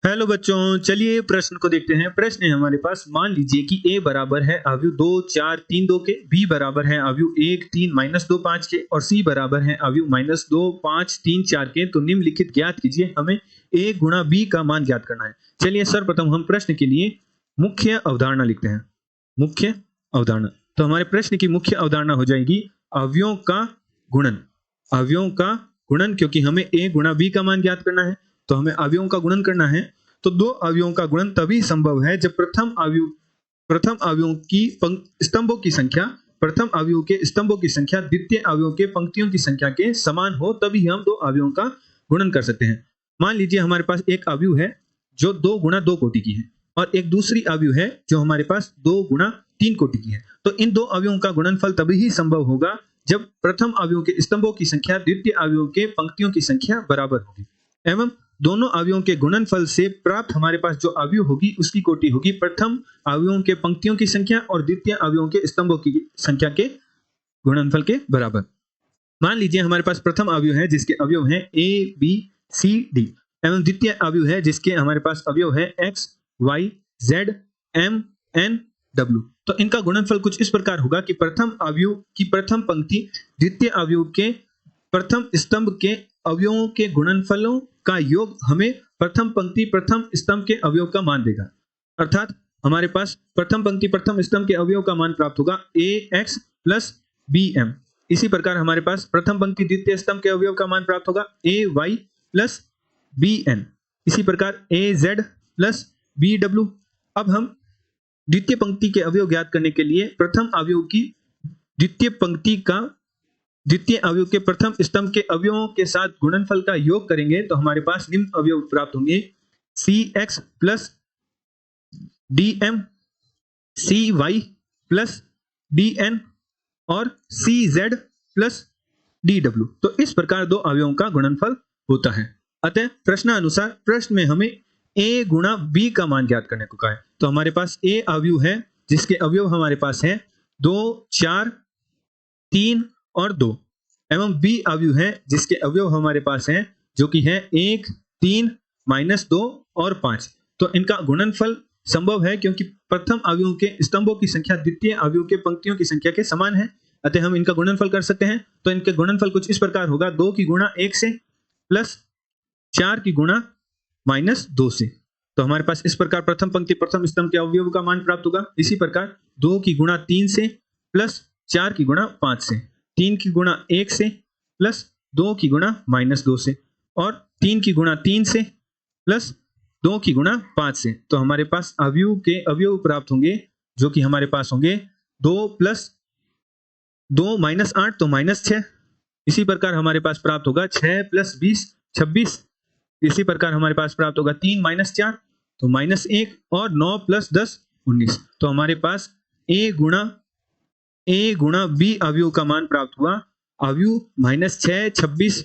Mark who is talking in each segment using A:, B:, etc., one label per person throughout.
A: Hello बच्चों, चलिए प्रश्न को देखते हैं। प्रश्न है हमारे पास, मान लीजिए कि a बराबर है अवयव 2 4 3 2 के, b बराबर है अवयव 1 3 -2 5 के और c बराबर है अवयव -2 5 3 4 के। तो निम्नलिखित ज्ञात कीजिए। हमें a गुणा b का मान ज्ञात करना है। चलिए सर्वप्रथम हम प्रश्न के लिए मुख्य अवधारणा लिखते हैं। मुख्य अवधारणा, तो हमारे प्रश्न की मुख्य अवधारणा हो जाएगी अवयवों का गुणन। अवयवों का गुणन, क्योंकि हमें a गुणा b का मान ज्ञात करना है तो हमें अवयवों का गुणन करना है। तो दो अवयवों का गुणन तभी संभव है जब प्रथम अवयवों की स्तंभों की संख्या द्वितीय अवयवों के पंक्तियों की संख्या के समान हो, तभी हम दो अवयवों का गुणन कर सकते हैं। मान लीजिए हमारे पास एक अवयव है जो 2 गुणा 2 कोटि की है और एक दूसरी अवयव है जो हमारे पास 2 गुणा 3 कोटि की है। तो इन दो अवयवों का गुणनफल तभी ही संभव होगा जब प्रथम अवयव के स्तंभों की संख्या द्वितीय अवयव के पंक्तियों की संख्या बराबर होगी एवं दोनों अवयवों के गुणनफल से प्राप्त हमारे पास जो अवयव होगी उसकी कोटि होगी प्रथम अवयवों के पंक्तियों की संख्या और द्वितीय अवयवों के स्तंभों की संख्या के गुणनफल के बराबर। मान लीजिए हमारे पास प्रथम अवयव है जिसके अवयव हैं a b c d एवं द्वितीय अवयव है जिसके हमारे पास अवयव है x y z m n w। तो इनका गुणनफल कुछ इस प्रकार होगा कि प्रथम अवयव की प्रथम पंक्ति द्वितीय अवयव के प्रथम स्तंभ के अवयवों के गुणनफलों का योग हमें प्रथम पंक्ति प्रथम स्तंभ के अवयव का मान देगा। अर्थात हमारे पास प्रथम पंक्ति प्रथम स्तंभ के अवयव का मान प्राप्त होगा ax प्लस bm। इसी प्रकार हमारे पास प्रथम पंक्ति द्वितीय स्तंभ के अवयव का मान प्राप्त होगा ay प्लस bn। इसी प्रकार az प्लस bw। अब हम द्वितीय पंक्ति के अवयव ज्ञात करने के लिए प्रथम अवयव की द्वितीय पंक्ति का द्वितीय अवयव के प्रथम स्तंभ के अवयवों के साथ गुणनफल का योग करेंगे तो हमारे पास निम्न अवयव प्राप्त होंगे cx plus dm, cy plus dn और cz प्लस dw। तो इस प्रकार दो अवयवों का गुणनफल होता है। अतः प्रश्नानुसार प्रश्न में हमें a गुणा b का मान ज्ञात करने को कहा है। तो हमारे पास a अवयव है जिसके अवयव हमारे पास है 2 4 3 और 2 एवं b अवयव है जिसके अवयव हमारे पास हैं जो कि है 1 3 -2 और 5। तो इनका गुणनफल संभव है क्योंकि प्रथम अवयव के स्तंभों की संख्या द्वितीय अवयव के पंक्तियों की संख्या के समान है। अतः हम इनका गुणनफल कर सकते हैं। तो इनके गुणनफल कुछ इस प्रकार होगा 2 की गुणा 1 से प्लस 4 की गुणा -2 से। तो हमारे पास इस प्रकार प्रथम पंक्ति प्रथम स्तंभ के अवयव का मान प्राप्त होगा। इसी प्रकार 2 की गुणा 3 से प्लस 4 की गुणा 5 से, 3 की गुणा 1 से प्लस 2 की गुणा -2 से और 3 की गुणा 3 से प्लस 2 की गुणा 5 से। तो हमारे पास अवयव के अवयव प्राप्त होंगे जो कि हमारे पास होंगे 2 प्लस 2 -8 तो -6। इसी प्रकार हमारे पास प्राप्त होगा 6 प्लस 20 26। इसी प्रकार हमारे पास प्राप्त होगा 3 -4 तो -1 और 9 प्लस 10 19। तो हमारे पास a गुणा b अवयव का मान प्राप्त हुआ अवयव -6 26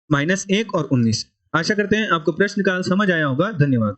A: -1 और 19। आशा करते हैं आपको प्रश्न का समझ आया होगा। धन्यवाद।